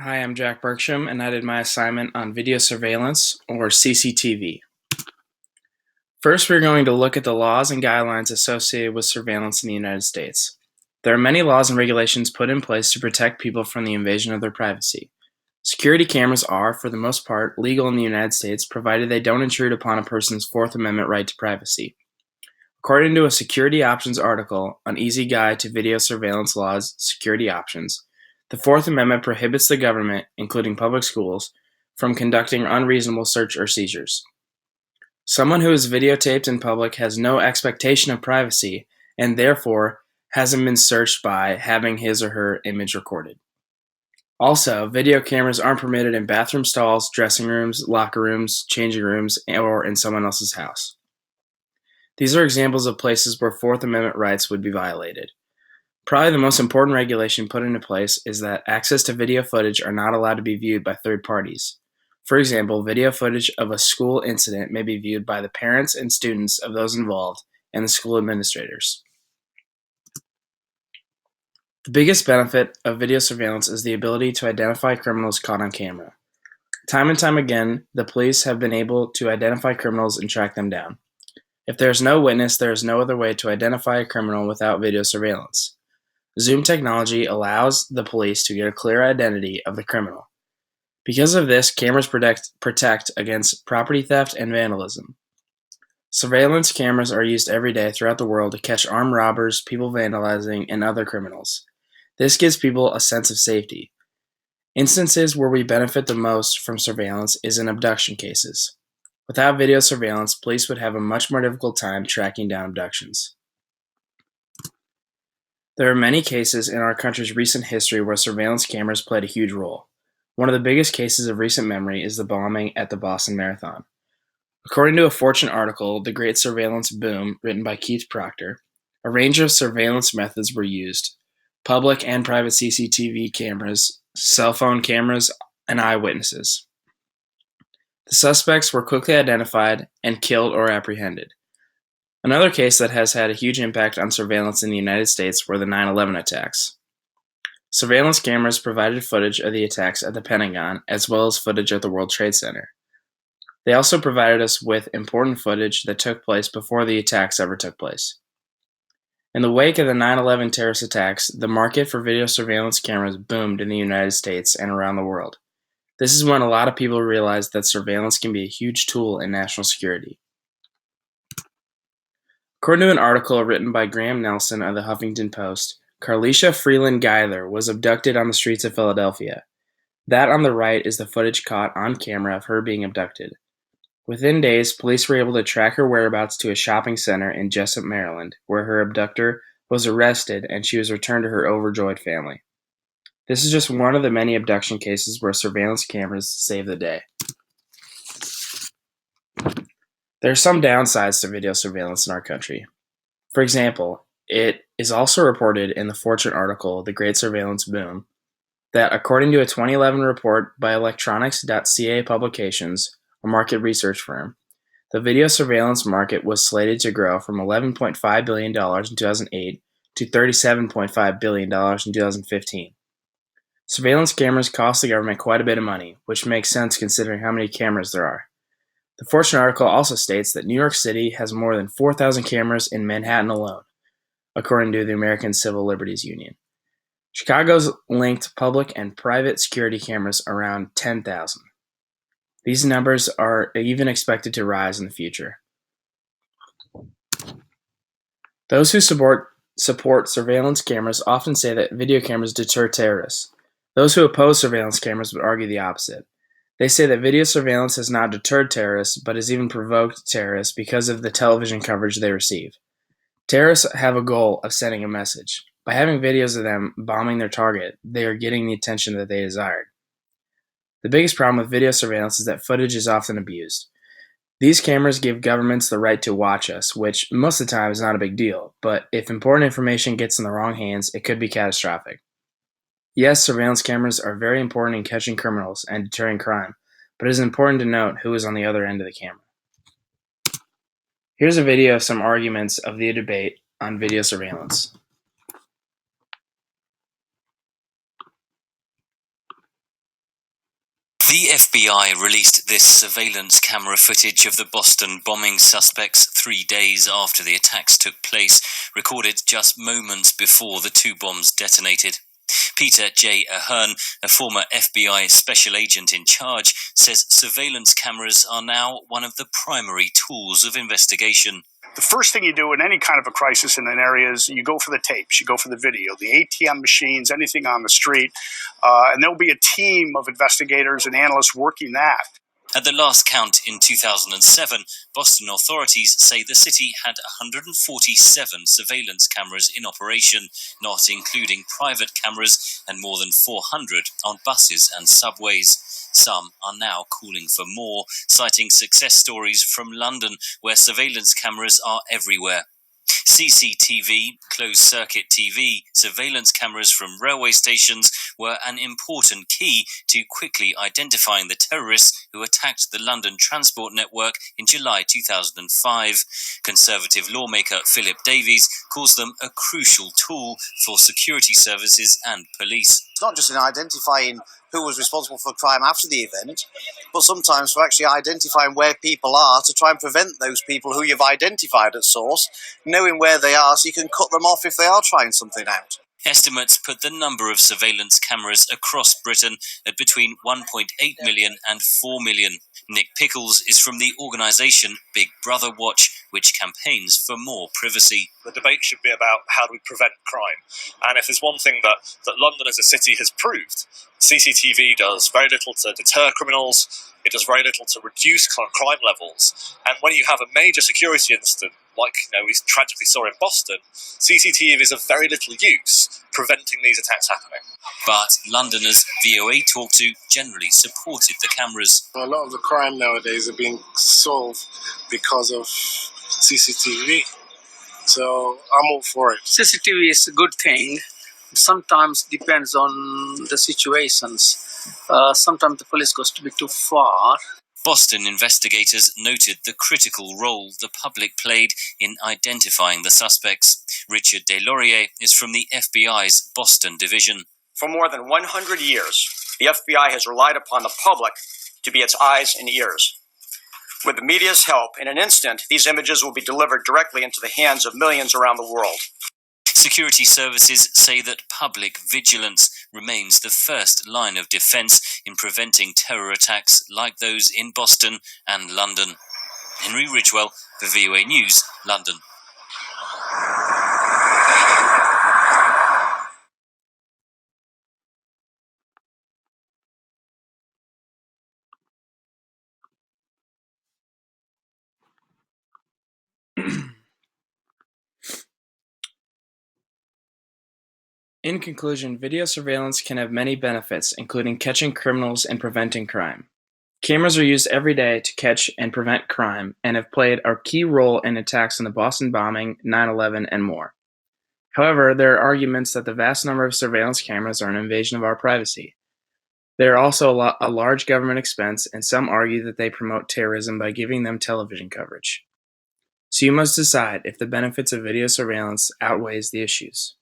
Hi, I'm Jack Bergstrom, and I did my assignment on video surveillance, or CCTV. First, we're going to look at the laws and guidelines associated with surveillance in the United States. There are many laws and regulations put in place to protect people from the invasion of their privacy. Security cameras are, for the most part, legal in the United States, provided they don't intrude upon a person's Fourth Amendment right to privacy. According to a Security Options article, An Easy Guide to Video Surveillance Laws, Security Options, the Fourth Amendment prohibits the government, including public schools, from conducting unreasonable search or seizures. Someone who is videotaped in public has no expectation of privacy and therefore hasn't been searched by having his or her image recorded. Also, video cameras aren't permitted in bathroom stalls, dressing rooms, locker rooms, changing rooms, or in someone else's house. These are examples of places where Fourth Amendment rights would be violated. Probably the most important regulation put into place is that access to video footage are not allowed to be viewed by third parties. For example, video footage of a school incident may be viewed by the parents and students of those involved and the school administrators. The biggest benefit of video surveillance is the ability to identify criminals caught on camera. Time and time again, the police have been able to identify criminals and track them down. If there is no witness, there is no other way to identify a criminal without video surveillance. Zoom technology allows the police to get a clear identity of the criminal. Because of this, cameras protect against property theft and vandalism. Surveillance cameras are used every day throughout the world to catch armed robbers, people vandalizing, and other criminals. This gives people a sense of safety. Instances where we benefit the most from surveillance is in abduction cases. Without video surveillance, police would have a much more difficult time tracking down abductions. There are many cases in our country's recent history where surveillance cameras played a huge role. One of the biggest cases of recent memory is the bombing at the Boston Marathon. According to a Fortune article, The Great Surveillance Boom, written by Keith Proctor, a range of surveillance methods were used: public and private CCTV cameras, cell phone cameras, and eyewitnesses. The suspects were quickly identified and killed or apprehended. Another case that has had a huge impact on surveillance in the United States were the 9/11 attacks. Surveillance cameras provided footage of the attacks at the Pentagon, as well as footage at the World Trade Center. They also provided us with important footage that took place before the attacks ever took place. In the wake of the 9/11 terrorist attacks, the market for video surveillance cameras boomed in the United States and around the world. This is when a lot of people realized that surveillance can be a huge tool in national security. According to an article written by Graham Nelson of the Huffington Post, Carlisha Freeland Guyler was abducted on the streets of Philadelphia. That on the right is the footage caught on camera of her being abducted. Within days, police were able to track her whereabouts to a shopping center in Jessup, Maryland, where her abductor was arrested and she was returned to her overjoyed family. This is just one of the many abduction cases where surveillance cameras saved the day. There are some downsides to video surveillance in our country. For example, it is also reported in the Fortune article, The Great Surveillance Boom, that according to a 2011 report by electronics.ca Publications, a market research firm, the video surveillance market was slated to grow from $11.5 billion in 2008 to $37.5 billion in 2015. Surveillance cameras cost the government quite a bit of money, which makes sense considering how many cameras there are. The Fortune article also states that New York City has more than 4,000 cameras in Manhattan alone, according to the American Civil Liberties Union. Chicago's linked public and private security cameras around 10,000. These numbers are even expected to rise in the future. Those who support surveillance cameras often say that video cameras deter terrorists. Those who oppose surveillance cameras would argue the opposite. They say that video surveillance has not deterred terrorists, but has even provoked terrorists because of the television coverage they receive. Terrorists have a goal of sending a message. By having videos of them bombing their target, they are getting the attention that they desired. The biggest problem with video surveillance is that footage is often abused. These cameras give governments the right to watch us, which most of the time is not a big deal, but if important information gets in the wrong hands, it could be catastrophic. Yes, surveillance cameras are very important in catching criminals and deterring crime, but it is important to note who is on the other end of the camera. Here's a video of some arguments of the debate on video surveillance. The FBI released this surveillance camera footage of the Boston bombing suspects 3 days after the attacks took place, recorded just moments before the 2 bombs detonated. Peter J. Ahern, a former FBI special agent in charge, says surveillance cameras are now one of the primary tools of investigation. The first thing you do in any kind of a crisis in an area is you go for the tapes, you go for the video, the ATM machines, anything on the street, and there'll be a team of investigators and analysts working that. At the last count in 2007, Boston authorities say the city had 147 surveillance cameras in operation, not including private cameras, and more than 400 on buses and subways. Some are now calling for more, citing success stories from London, where surveillance cameras are everywhere. CCTV, closed-circuit TV, surveillance cameras from railway stations were an important key to quickly identifying the terrorists who attacked the London transport network in July 2005. Conservative lawmaker Philip Davies calls them a crucial tool for security services and police. It's not just in identifying who was responsible for crime after the event, but sometimes for actually identifying where people are to try and prevent those people who you've identified at source, knowing where they are so you can cut them off if they are trying something out. Estimates put the number of surveillance cameras across Britain at between 1.8 million and 4 million. Nick Pickles is from the organisation Big Brother Watch, which campaigns for more privacy. The debate should be about how do we prevent crime. And if there's one thing that London as a city has proved, CCTV does very little to deter criminals, it does very little to reduce crime levels. And when you have a major security incident, like we tragically saw in Boston, CCTV is of very little use preventing these attacks happening. But Londoners VOA talked to generally supported the cameras. A lot of the crime nowadays are being solved because of CCTV. So I'm all for it. CCTV is a good thing. Sometimes depends on the situations. Sometimes the police goes a bit too far. Boston investigators noted the critical role the public played in identifying the suspects. Richard Deslauriers is from the FBI's Boston division. For more than 100 years, the FBI has relied upon the public to be its eyes and ears. With the media's help, in an instant, these images will be delivered directly into the hands of millions around the world. Security services say that public vigilance remains the first line of defence in preventing terror attacks like those in Boston and London. Henry Ridgewell for VOA News, London. In conclusion, video surveillance can have many benefits, including catching criminals and preventing crime. Cameras are used every day to catch and prevent crime and have played a key role in attacks in the Boston bombing, 9/11, and more. However, there are arguments that the vast number of surveillance cameras are an invasion of our privacy. They are also a large government expense, and some argue that they promote terrorism by giving them television coverage. So you must decide if the benefits of video surveillance outweighs the issues.